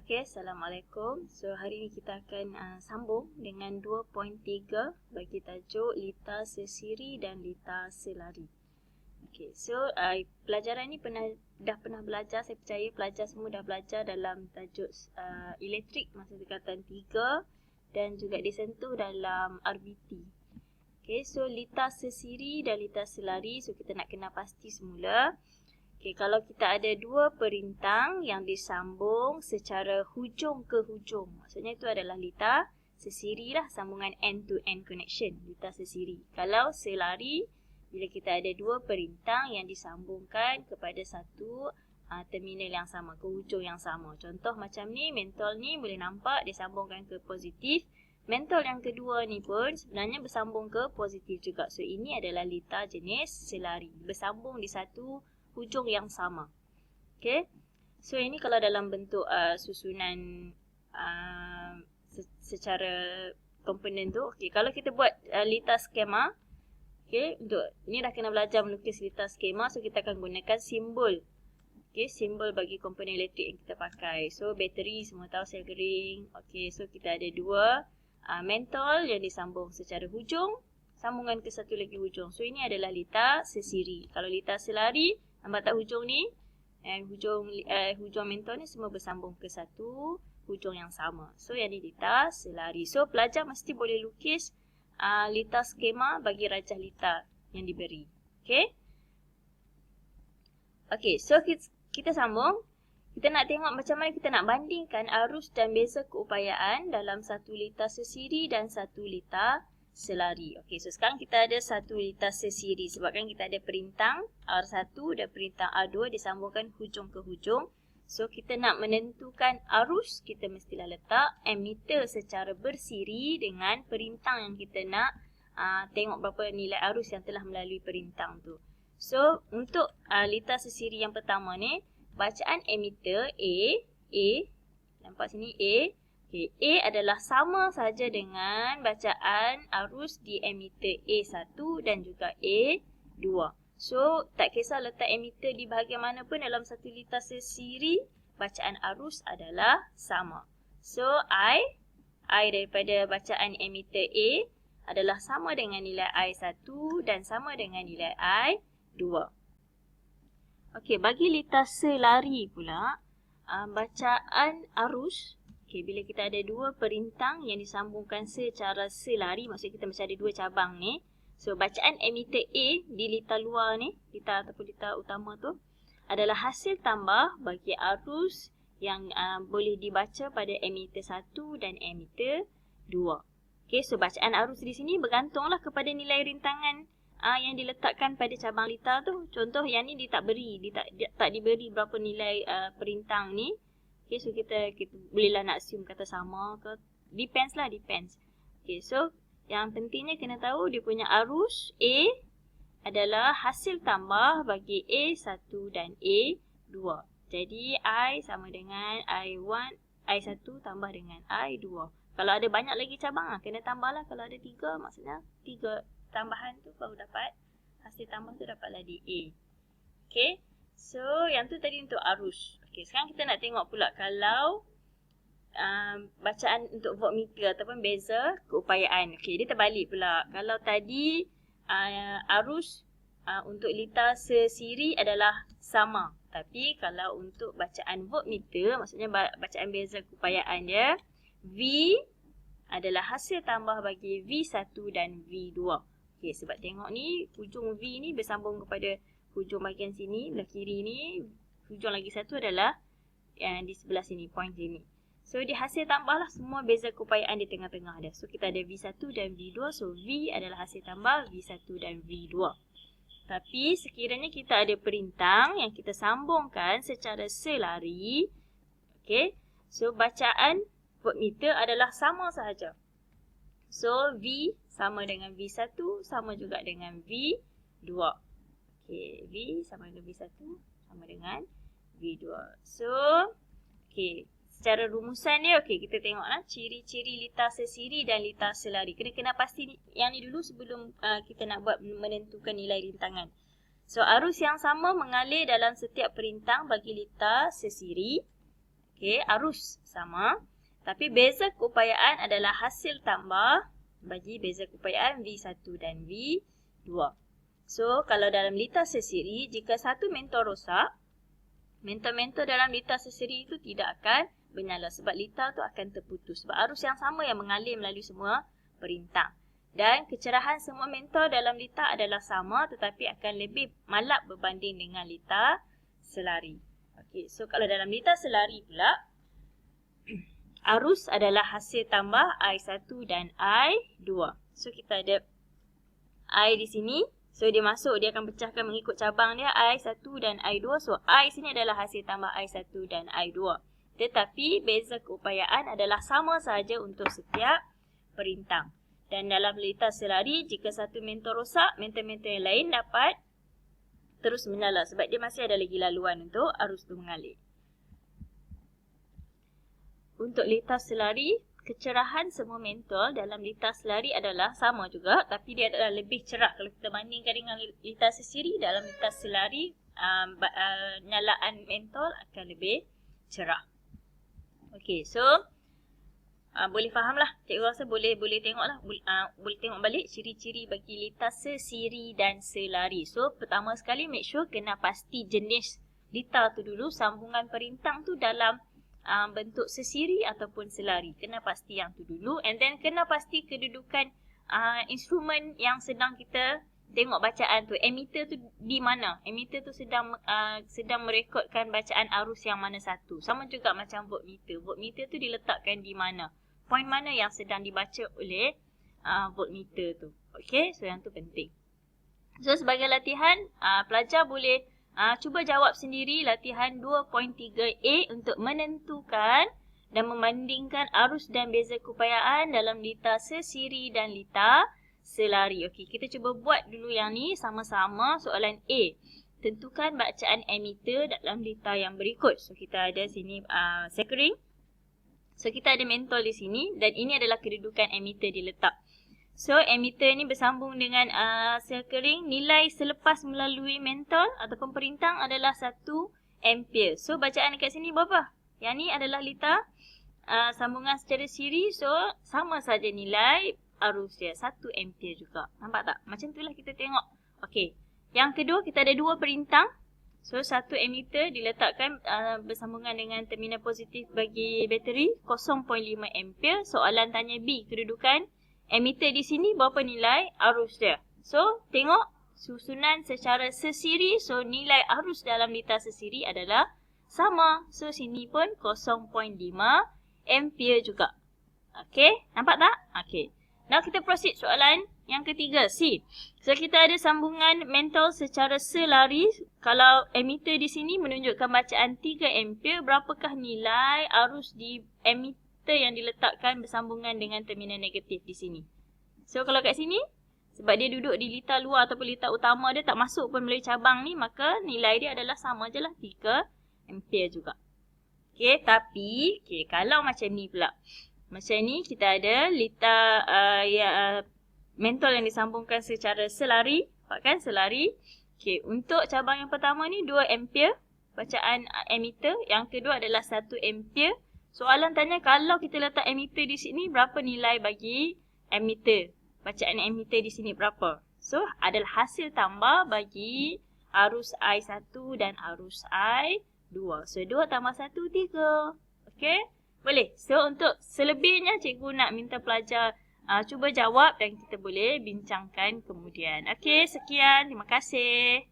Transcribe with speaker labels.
Speaker 1: Okay, Assalamualaikum. So, hari ini kita akan sambung dengan 2.3 bagi tajuk litar sesiri dan litar selari. Okay, so pelajaran ni dah pernah belajar, saya percaya pelajar semua dah belajar dalam tajuk elektrik masa tingkatan 3 dan juga disentuh dalam RBT. Okay, so litar sesiri dan litar selari, so kita nak kenal pasti semula. Okay, kalau kita ada dua perintang yang disambung secara hujung ke hujung, maksudnya itu adalah litar sesiri lah, sambungan end-to-end connection, litar sesiri. Kalau selari, bila kita ada dua perintang yang disambungkan kepada satu terminal yang sama, ke hujung yang sama. Contoh macam ni, mentol ni boleh nampak dia sambungkan ke positif. Mentol yang kedua ni pun sebenarnya bersambung ke positif juga. So, ini adalah litar jenis selari, bersambung di satu hujung yang sama. Okay. So, ini kalau dalam bentuk susunan secara komponen tu. Okay. Kalau kita buat litar skema. Okay. Untuk ni dah kena belajar melukis litar skema. So, kita akan gunakan simbol. Okay. Simbol bagi komponen elektrik yang kita pakai. So, bateri semua tahu sel kering. Okay. So, kita ada dua mentol yang disambung secara hujung. Sambungan ke satu lagi hujung. So, ini adalah litar sesiri. Kalau litar selari, nampak tak hujung ni? Hujung mentol ni semua bersambung ke satu hujung yang sama. So, yang ni litar selari. So, pelajar mesti boleh lukis litar skema bagi rajah litar yang diberi. Okay? Okay, so kita sambung. Kita nak tengok macam mana kita nak bandingkan arus dan beza keupayaan dalam satu litar sesiri dan satu litar selari. Okey, so sekarang kita ada satu litar sesiri sebabkan kita ada perintang R1 dan perintang R2 disambungkan hujung ke hujung. So, kita nak menentukan arus, kita mestilah letak ammeter secara bersiri dengan perintang yang kita nak tengok berapa nilai arus yang telah melalui perintang tu. So, untuk litar sesiri yang pertama ni, bacaan ammeter A, nampak sini A. Okay, A adalah sama saja dengan bacaan arus di ammeter A1 dan juga A2. So, tak kisah letak ammeter di bahagian mana pun dalam satu litar sesiri, bacaan arus adalah sama. So, I daripada bacaan ammeter A adalah sama dengan nilai I1 dan sama dengan nilai I2. Okey, bagi litar selari pula, bacaan arus, okay, bila kita ada dua perintang yang disambungkan secara selari, maksudnya kita mesti ada dua cabang ni. So, bacaan ammeter A di litar luar ni, litar ataupun litar utama tu, adalah hasil tambah bagi arus yang boleh dibaca pada ammeter 1 dan ammeter 2. Okay, so bacaan arus di sini bergantunglah kepada nilai rintangan yang diletakkan pada cabang litar tu. Contoh yang ni dia tak diberi berapa nilai perintang ni. Okay, so kita bolehlah nak assume kata sama ke. Depends. Okay, so yang pentingnya kena tahu dia punya arus A adalah hasil tambah bagi A1 dan A2. Jadi I sama dengan I1 tambah dengan I2. Kalau ada banyak lagi cabang, kena tambahlah. Kalau ada 3, maksudnya 3 tambahan tu baru dapat hasil tambah tu dapatlah di A. Okay, so yang tu tadi untuk arus. Okay, sekarang kita nak tengok pula kalau bacaan untuk voltmeter ataupun beza keupayaan. Okay, dia terbalik pula. Kalau tadi arus untuk litar sesiri adalah sama. Tapi kalau untuk bacaan voltmeter, maksudnya bacaan beza keupayaan dia, V adalah hasil tambah bagi V1 dan V2. Okay, sebab tengok ni, hujung V ni bersambung kepada hujung bahagian sini, belah kiri ni. Hujung lagi satu adalah yang di sebelah sini, point sini. So, dia hasil tambahlah semua beza keupayaan di tengah-tengah dia. So, kita ada V1 dan V2. So, V adalah hasil tambah V1 dan V2. Tapi, sekiranya kita ada perintang yang kita sambungkan secara selari. Okay. So, bacaan voltmeter adalah sama sahaja. So, V sama dengan V1, sama juga dengan V2. Okay, V sama dengan V1, sama dengan V2. So, okay, secara rumusan dia, okay, kita tengoklah ciri-ciri litar sesiri dan litar selari. Kena pasti yang ni dulu sebelum kita nak buat menentukan nilai rintangan. So, arus yang sama mengalir dalam setiap perintang bagi litar sesiri. Okey, arus sama. Tapi beza keupayaan adalah hasil tambah bagi beza keupayaan V1 dan V2. So, kalau dalam litar sesiri, jika satu mentor rosak, mentor-mentor dalam litar sesiri itu tidak akan menyala sebab litar tu akan terputus. Sebab arus yang sama yang mengalir melalui semua perintang. Dan kecerahan semua mentor dalam litar adalah sama tetapi akan lebih malap berbanding dengan litar selari. Okey, so kalau dalam litar selari pula, arus adalah hasil tambah I1 dan I2. So kita ada I di sini. So dia masuk, dia akan pecahkan mengikut cabang dia I1 dan I2. So I sini adalah hasil tambah I1 dan I2. Tetapi beza keupayaan adalah sama sahaja untuk setiap perintang. Dan dalam litar selari, jika satu mentor rosak, mentor-mentor yang lain dapat terus menyala sebab dia masih ada lagi laluan untuk arus tu mengalir. Untuk litar selari, kecerahan semua mentor dalam litar selari adalah sama juga, tapi dia adalah lebih cerah kalau kita bandingkan dengan litar sesiri. Dalam litar selari, nyalaan mentor akan lebih cerah. Okey, so boleh fahamlah. Cikgu rasa boleh tengoklah, boleh tengok balik ciri-ciri bagi litar sesiri dan selari. So pertama sekali make sure kena pasti jenis litar tu dulu, sambungan perintang tu dalam bentuk sesiri ataupun selari. Kena pasti yang tu dulu. And then kena pasti kedudukan instrumen yang sedang kita tengok bacaan tu. Emitter tu di mana? Emitter tu sedang merekodkan bacaan arus yang mana satu. Sama juga macam voltmeter. Voltmeter tu diletakkan di mana? Point mana yang sedang dibaca oleh voltmeter tu. Okay, so yang tu penting. So sebagai latihan, pelajar boleh cuba jawab sendiri latihan 2.3a untuk menentukan dan membandingkan arus dan beza keupayaan dalam litar sesiri dan litar selari. Okey, kita cuba buat dulu yang ni sama-sama. Soalan A. Tentukan bacaan emitter dalam litar yang berikut. So kita ada sini sekering. So kita ada mentol di sini dan ini adalah kedudukan emitter diletak. So emitter ni bersambung dengan sekering. Nilai selepas melalui mentol ataupun perintang adalah 1 ampere. So bacaan dekat sini berapa? Yang ni adalah litar sambungan secara siri. So sama saja nilai arus dia 1 ampere juga. Nampak tak? Macam itulah kita tengok. Okey. Yang kedua kita ada 2 perintang. So satu emitter diletakkan bersambungan dengan terminal positif bagi bateri 0.5 ampere. Soalan tanya B, kedudukan emitter di sini berapa nilai arus dia. So tengok susunan secara sesiri. So nilai arus dalam litar sesiri adalah sama. So sini pun 0.5 ampere juga. Okey, nampak tak? Okey. Now kita proceed soalan yang ketiga, C. So kita ada sambungan mentol secara selari. Kalau emitter di sini menunjukkan bacaan 3 ampere, berapakah nilai arus di emitter yang diletakkan bersambungan dengan terminal negatif di sini? So kalau kat sini, sebab dia duduk di litar luar ataupun litar utama dia tak masuk pun melalui cabang ni, maka nilai dia adalah sama je lah 3 ampere juga. Okey, tapi kalau macam ni pula. Macam ni kita ada litar mentol yang disambungkan secara selari. Nampak kan selari. Okey, untuk cabang yang pertama ni 2 ampere bacaan emitter. Yang kedua adalah 1 ampere. Soalan tanya kalau kita letak emitter di sini berapa nilai bagi emitter. Bacaan emitter di sini berapa. So adalah hasil tambah bagi arus I1 dan arus I2. So 2 tambah 1, 3. Okey. Boleh. So untuk selebihnya cikgu nak minta pelajar cuba jawab dan kita boleh bincangkan kemudian. Okey, sekian. Terima kasih.